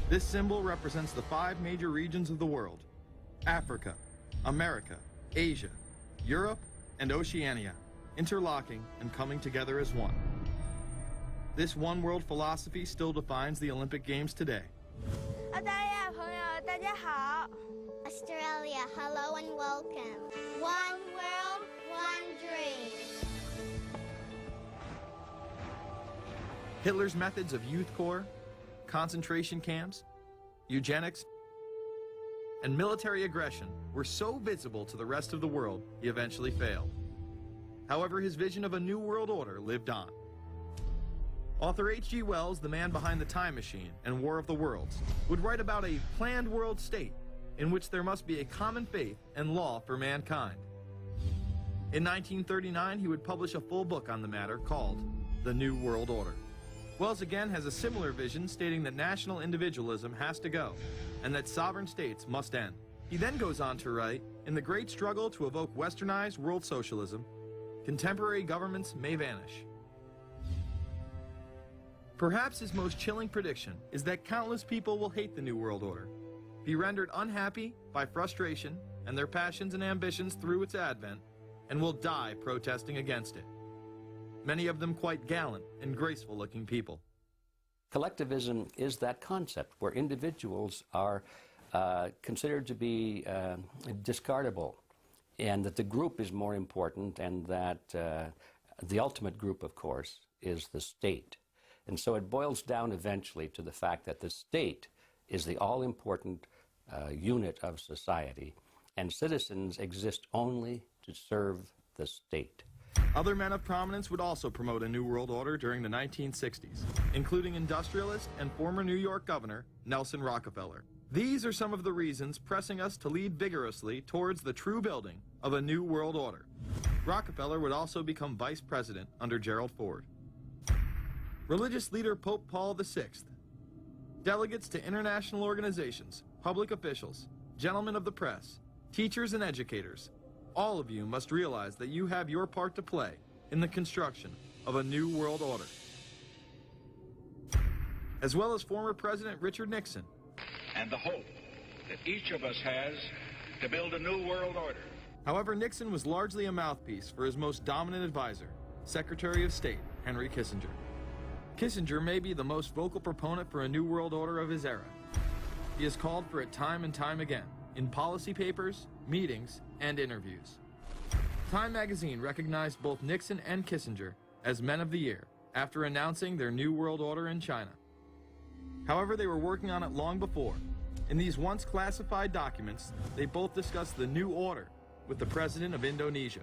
This symbol represents the 5 major regions of the world: Africa, America, Asia, Europe, and Oceania, interlocking and coming together as one. This one world philosophy still defines the Olympic Games today. Australia, hello and welcome. One world, one dream. Hitler's methods of youth corps, concentration camps, eugenics, and military aggression were so visible to the rest of the world, he eventually failed. However, his vision of a new world order lived on. Author H.G. Wells, the man behind The Time Machine and War of the Worlds, would write about a planned world state in which there must be a common faith and law for mankind. In 1939, he would publish a full book on the matter called The New World Order. Wells again has a similar vision, stating that national individualism has to go and that sovereign states must end. He then goes on to write, in the great struggle to evoke westernized world socialism, contemporary governments may vanish. Perhaps his most chilling prediction is that countless people will hate the New World Order, be rendered unhappy by frustration and their passions and ambitions through its advent, and will die protesting against it. Many of them quite gallant and graceful-looking people. Collectivism is that concept where individuals are considered to be discardable, and that the group is more important, and that the ultimate group, of course, is the state. And so it boils down eventually to the fact that the state is the all-important unit of society, and citizens exist only to serve the state. Other men of prominence would also promote a New World Order during the 1960s, including industrialist and former New York Governor Nelson Rockefeller. These are some of the reasons pressing us to lead vigorously towards the true building of a New World Order. Rockefeller would also become vice president under Gerald Ford. Religious leader Pope Paul VI, delegates to international organizations, public officials, gentlemen of the press, teachers and educators, all of you must realize that you have your part to play in the construction of a new world order. As well as former President Richard Nixon. And the hope that each of us has to build a new world order. However, Nixon was largely a mouthpiece for his most dominant advisor, Secretary of State Henry Kissinger. Kissinger may be the most vocal proponent for a new world order of his era. He has called for it time and time again, in policy papers, meetings, and interviews. Time magazine recognized both Nixon and Kissinger as Men of the Year after announcing their New World Order in China. However, they were working on it long before. In these once classified documents, they both discussed the new order with the president of Indonesia.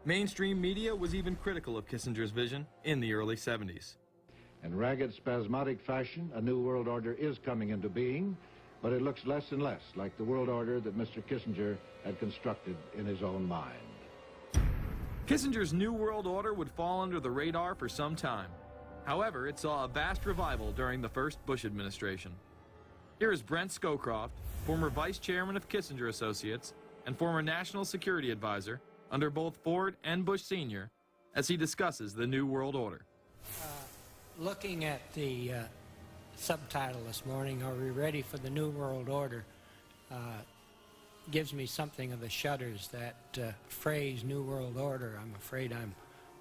Mainstream media was even critical of Kissinger's vision in the early 70s. In ragged, spasmodic fashion, a new world order is coming into being, but it looks less and less like the world order that Mr. Kissinger had constructed in his own mind. Kissinger's New World Order would fall under the radar for some time. However, it saw a vast revival during the first Bush administration. Here is Brent Scowcroft, former vice chairman of Kissinger Associates and former national security advisor under both Ford and Bush Sr., as he discusses the New World Order. Looking at the subtitle this morning, Are We Ready for the New World Order? Gives me something of the shudders. That phrase, New World Order, I'm afraid I'm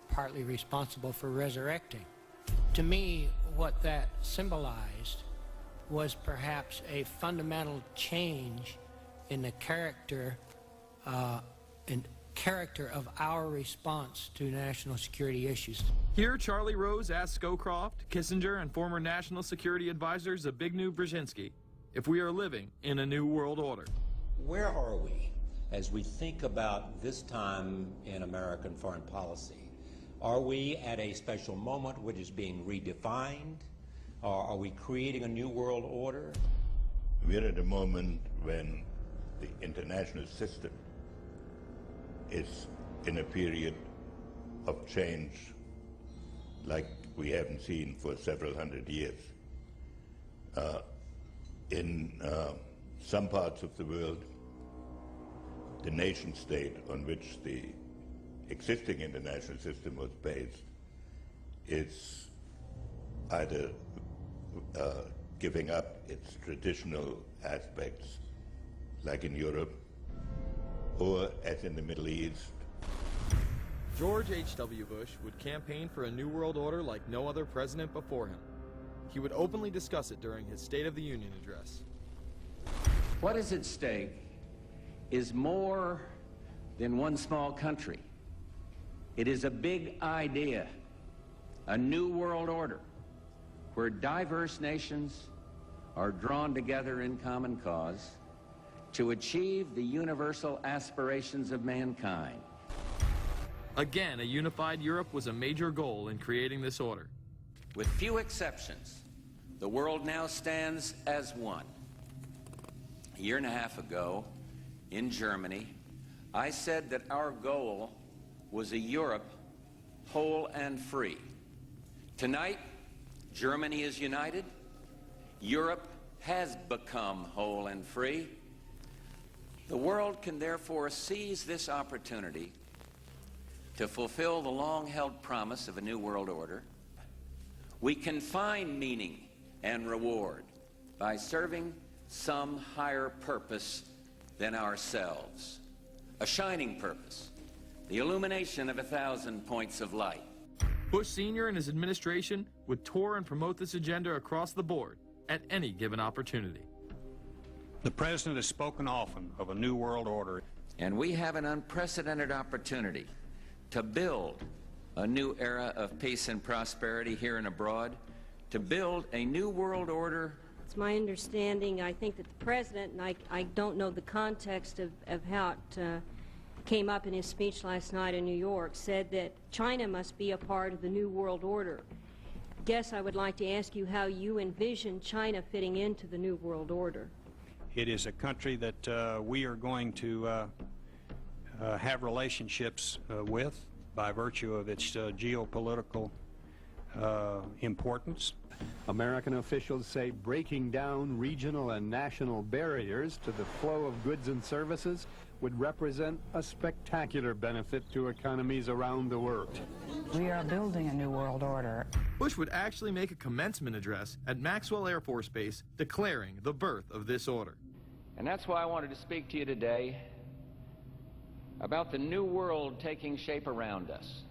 partly responsible for resurrecting. To me, what that symbolized was perhaps a fundamental change in the character of our response to national security issues. Here, Charlie Rose asked Scowcroft, Kissinger, and former national security advisor Zbigniew Brzezinski if we are living in a new world order. Where are we as we think about this time in American foreign policy? Are we at a special moment which is being redefined? Or are we creating a new world order? We're at a moment when the international system is in a period of change like we haven't seen for several hundred years. In some parts of the world, the nation state on which the existing international system was based is either giving up its traditional aspects, like in Europe, or as in the Middle East. George H.W. Bush would campaign for a new world order like no other president before him. He would openly discuss it during his State of the Union address. What is at stake is more than one small country. It is a big idea, a new world order, where diverse nations are drawn together in common cause to achieve the universal aspirations of mankind. Again, a unified Europe was a major goal in creating this order. With few exceptions, the world now stands as one. A year and a half ago, in Germany, I said that our goal was a Europe whole and free. Tonight, Germany is united. Europe has become whole and free. The world can therefore seize this opportunity to fulfill the long-held promise of a new world order. We can find meaning and reward by serving some higher purpose than ourselves, a shining purpose, the illumination of 1,000 points of light. Bush Sr. and his administration would tour and promote this agenda across the board at any given opportunity. The President has spoken often of a new world order. And we have an unprecedented opportunity to build a new era of peace and prosperity here and abroad, to build a new world order. It's my understanding, I think that the President, and I don't know the context of how it came up in his speech last night in New York, said that China must be a part of the new world order. Guess I would like to ask you how you envision China fitting into the new world order. It is a country that we are going to have relationships with by virtue of its geopolitical importance. American officials say breaking down regional and national barriers to the flow of goods and services would represent a spectacular benefit to economies around the world. We are building a new world order. Bush would actually make a commencement address at Maxwell Air Force Base declaring the birth of this order. And that's why I wanted to speak to you today about the new world taking shape around us,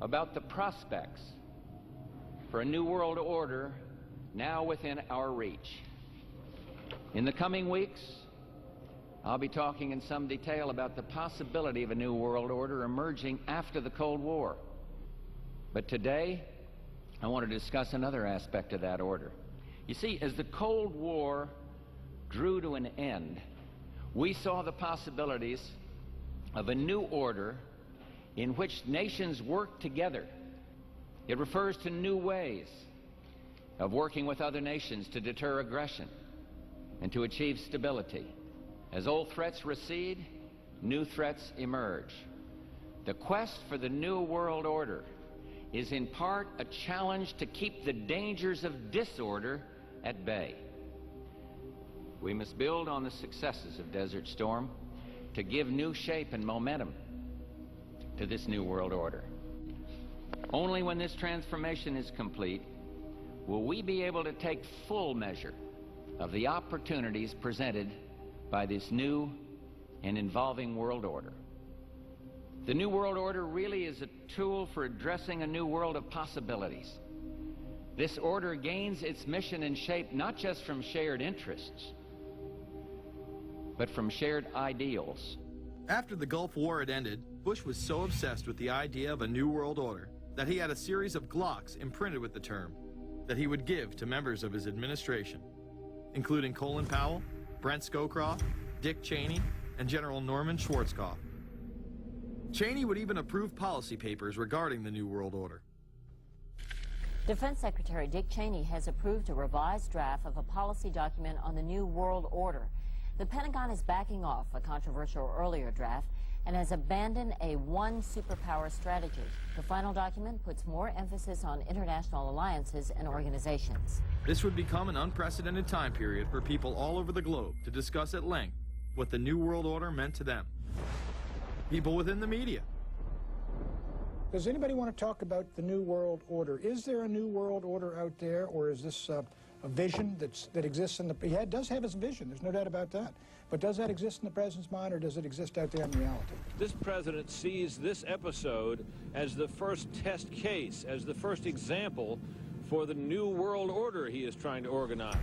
about the prospects for a new world order now within our reach. In the coming weeks, I'll be talking in some detail about the possibility of a new world order emerging after the Cold War. But today, I want to discuss another aspect of that order. You see, as the Cold War drew to an end, we saw the possibilities of a new order in which nations work together. It refers to new ways of working with other nations to deter aggression and to achieve stability. As old threats recede, new threats emerge. The quest for the new world order is in part a challenge to keep the dangers of disorder at bay. We must build on the successes of Desert Storm to give new shape and momentum to this new world order. Only when this transformation is complete will we be able to take full measure of the opportunities presented by this new and evolving world order. The new world order really is a tool for addressing a new world of possibilities. This order gains its mission and shape not just from shared interests, but from shared ideals. After the Gulf War had ended, Bush was so obsessed with the idea of a new world order that he had a series of Glocks imprinted with the term that he would give to members of his administration, including Colin Powell, Brent Scowcroft, Dick Cheney, and General Norman Schwarzkopf. Cheney would even approve policy papers regarding the new world order. Defense Secretary Dick Cheney has approved a revised draft of a policy document on the new world order. The Pentagon is backing off a controversial earlier draft and has abandoned a one superpower strategy. The final document puts more emphasis on international alliances and organizations. This would become an unprecedented time period for people all over the globe to discuss at length what the new world order meant to them. People within the media. Does anybody want to talk about the new world order? Is there a new world order out there, or is this vision that exists in the... He does have his vision, there's no doubt about that. But does that exist in the president's mind, or does it exist out there in reality? This president sees this episode as the first test case, as the first example for the new world order he is trying to organize.